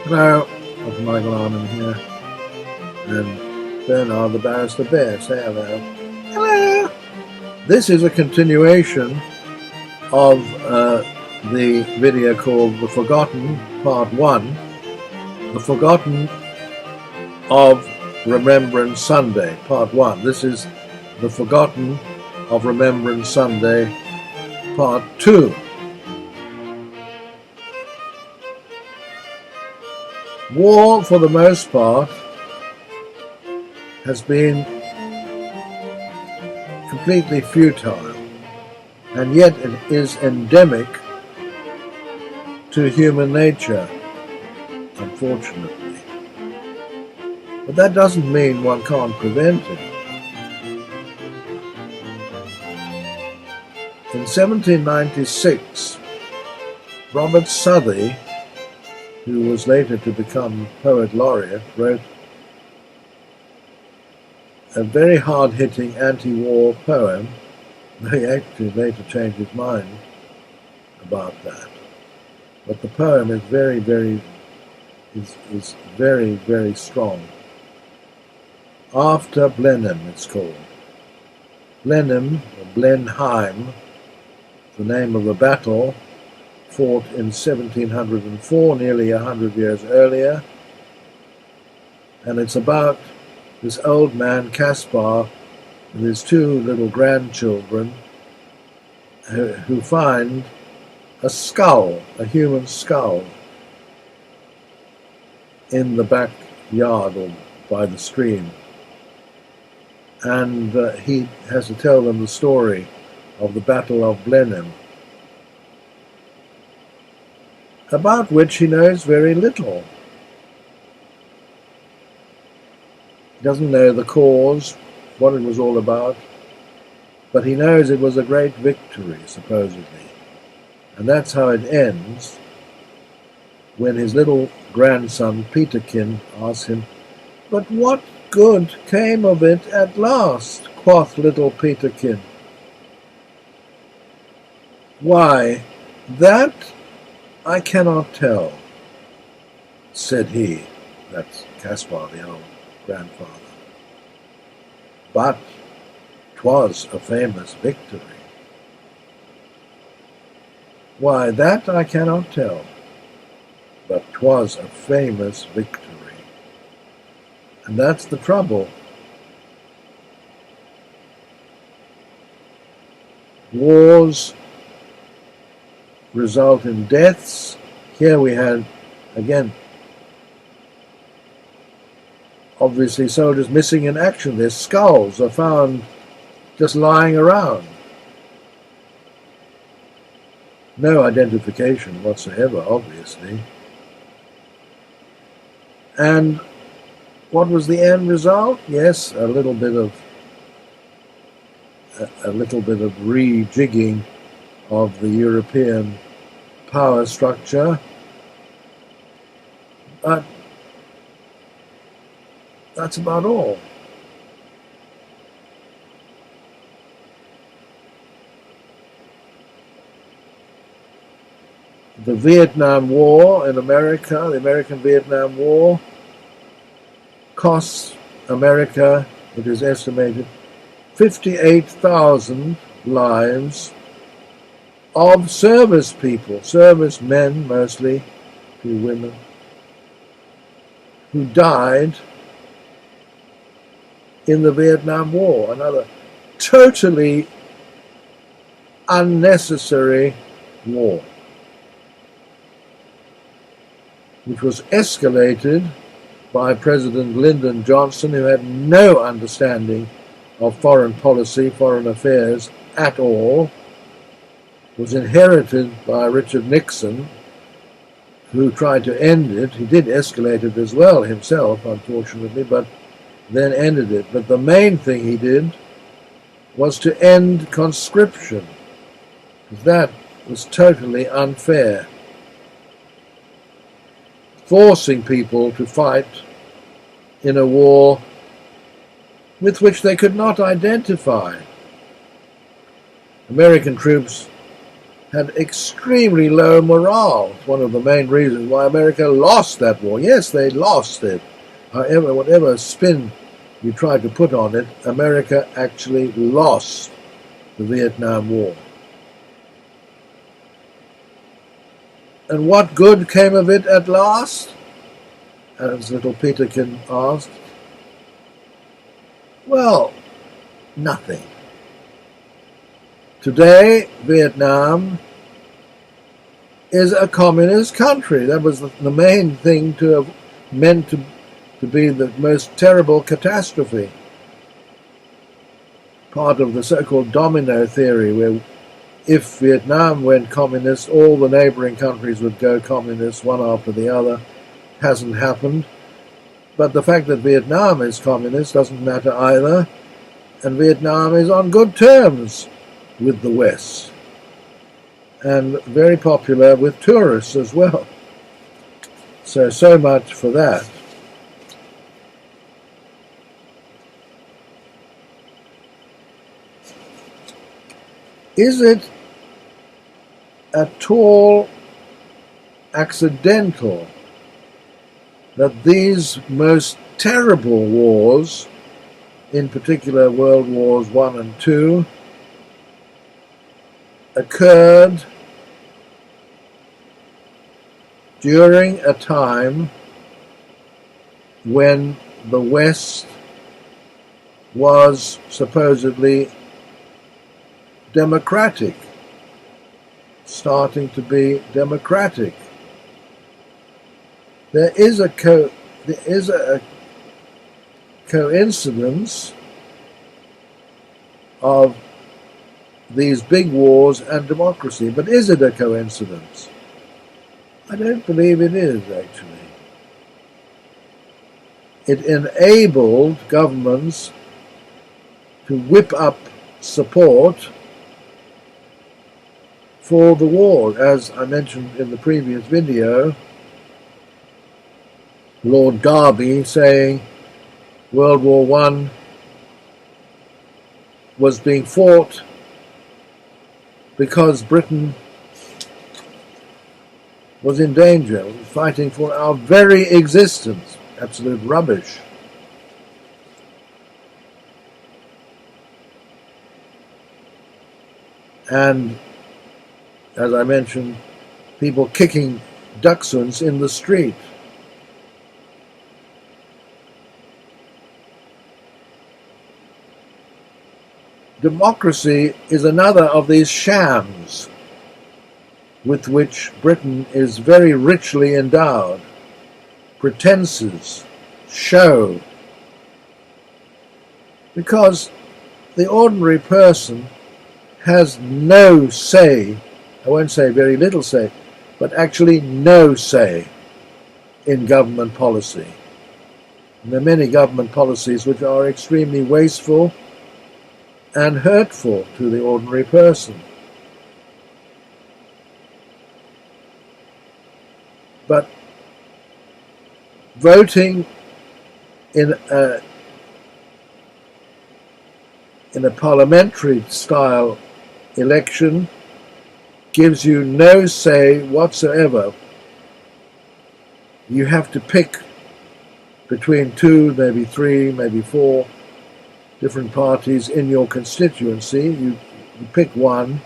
Hello, Dr. Michael Arman here, and Bernard the Barrister Bear. Say hello. Hello! This is a continuation of the video called The Forgotten, Part 1, The Forgotten of Remembrance Sunday, Part 1. This is The Forgotten of Remembrance Sunday, Part 2. War, for the most part, has been completely futile, and yet it is endemic to human nature, unfortunately. But that doesn't mean one can't prevent it. In 1796, Robert Southey, who was later to become poet laureate, wrote a very hard-hitting anti-war poem. He actually later changed his mind about that. But the poem is very, very strong. After Blenheim, it's called. Blenheim, or Blenheim, the name of a battle fought in 1704, nearly 100 years earlier, and it's about this old man, Caspar, with his two little grandchildren, who find a skull, a human skull, in the backyard or by the stream. And he has to tell them the story of the Battle of Blenheim, about which he knows very little. He doesn't know the cause, what it was all about, but he knows it was a great victory, supposedly. And that's how it ends, when his little grandson, Peterkin, asks him, "But what good came of it at last?" quoth little Peterkin. "Why, that I cannot tell," said he. That's Caspar, the old grandfather. "But 'twas a famous victory." "Why, that I cannot tell, but 'twas a famous victory." And that's the trouble. Wars result in deaths. Here we had, again, obviously soldiers missing in action. Their skulls are found just lying around. No identification whatsoever, obviously. And what was the end result? Yes, a little bit of rejigging of the European power structure, but that's about all. The Vietnam War in America, the American-Vietnam War, costs America, it is estimated, 58,000 lives of service people, service men mostly, few women, who died in the Vietnam War. Another totally unnecessary war, which was escalated by President Lyndon Johnson, who had no understanding of foreign policy, foreign affairs at all, was inherited by Richard Nixon, who tried to end it. He did escalate it as well himself, unfortunately, but then ended it. But the main thing he did was to end conscription. That was totally unfair. Forcing people to fight in a war with which they could not identify. American troops had extremely low morale. It's one of the main reasons why America lost that war. Yes, they lost it. However, whatever spin you tried to put on it, America actually lost the Vietnam War. And what good came of it at last? As little Peterkin asked. Well, nothing. Today, Vietnam is a communist country. That was the main thing to have meant to be the most terrible catastrophe. Part of the so-called domino theory, where if Vietnam went communist, all the neighboring countries would go communist one after the other. Hasn't happened. But the fact that Vietnam is communist doesn't matter either. And Vietnam is on good terms with the West. And very popular with tourists as well. So much for that. Is it at all accidental that these most terrible wars, in particular World Wars I and II, occurred during a time when the West was supposedly democratic, starting to be democratic? There is a coincidence of these big wars and democracy, but is it a coincidence? I don't believe it is, actually. It enabled governments to whip up support for the war. As I mentioned in the previous video, Lord Derby saying World War I was being fought because Britain was in danger, was fighting for our very existence. Absolute rubbish. And, as I mentioned, people kicking dachshunds in the street. Democracy is another of these shams with which Britain is very richly endowed. Pretenses, show. Because the ordinary person has no say, I won't say very little say, but actually no say in government policy. And there are many government policies which are extremely wasteful and hurtful to the ordinary person. But voting in a parliamentary style election gives you no say whatsoever. You have to pick between 2, maybe 3, maybe 4 different parties in your constituency. You pick one.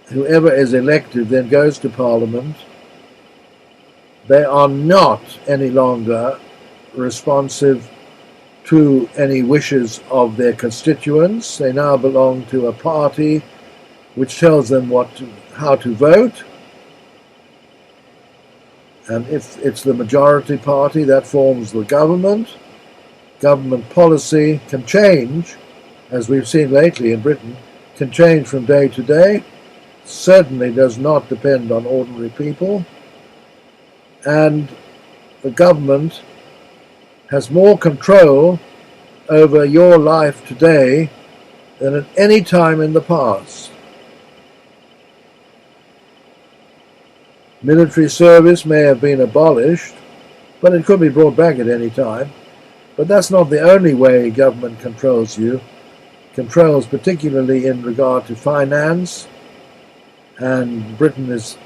Whoever is elected then goes to Parliament. They are not any longer responsive to any wishes of their constituents. They now belong to a party which tells them how to vote. And if it's the majority party that forms the government, government policy can change, as we've seen lately in Britain, can change from day to day. Certainly does not depend on ordinary people. And the government has more control over your life today than at any time in the past. Military service may have been abolished, but it could be brought back at any time. But that's not the only way government controls you. Controls particularly in regard to finance, And Britain is,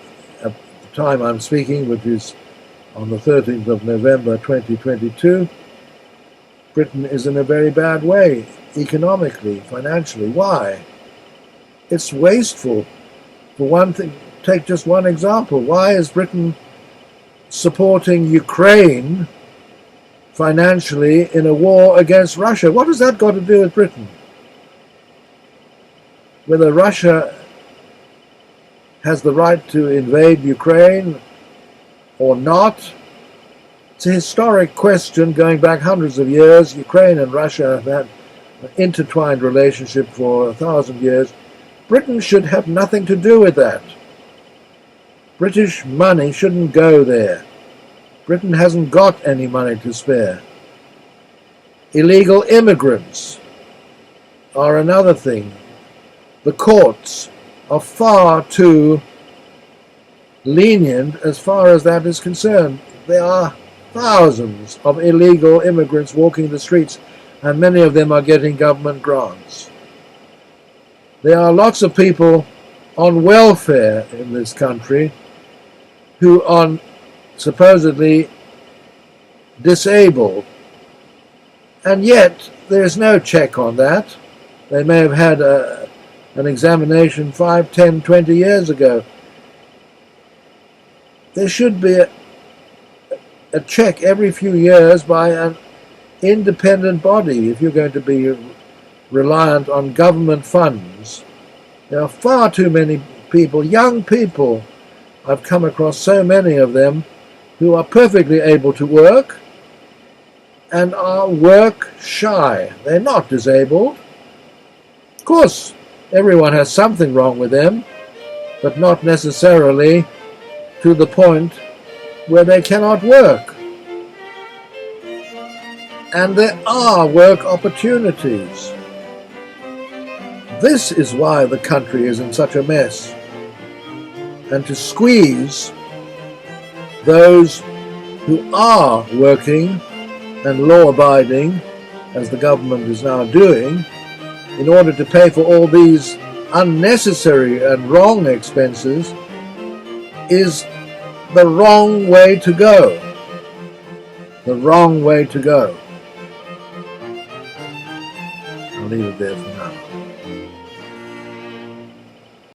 at the time I'm speaking, which is on the 13th of November 2022, Britain is in a very bad way, economically, financially. Why? It's wasteful. For one thing, take just one example. Why is Britain supporting Ukraine financially in a war against Russia? What has that got to do with Britain? Whether Russia has the right to invade Ukraine or not, it's a historic question going back hundreds of years. Ukraine and Russia have had an intertwined relationship for 1,000 years. Britain should have nothing to do with that. British money shouldn't go there. Britain hasn't got any money to spare. Illegal immigrants are another thing. The courts are far too lenient as far as that is concerned. There are thousands of illegal immigrants walking the streets, and many of them are getting government grants. There are lots of people on welfare in this country who are supposedly disabled, and yet there's no check on that. They may have had an examination 5, 10, 20 years ago. There should be a check every few years by an independent body if you're going to be reliant on government funds. There are far too many people, young people, I've come across so many of them, who are perfectly able to work and are work shy. They're not disabled. Of course, everyone has something wrong with them, but not necessarily to the point where they cannot work. And there are work opportunities. This is why the country is in such a mess. And to squeeze those who are working and law-abiding, as the government is now doing, in order to pay for all these unnecessary and wrong expenses, is the wrong way to go. The wrong way to go. I'll leave it there for now.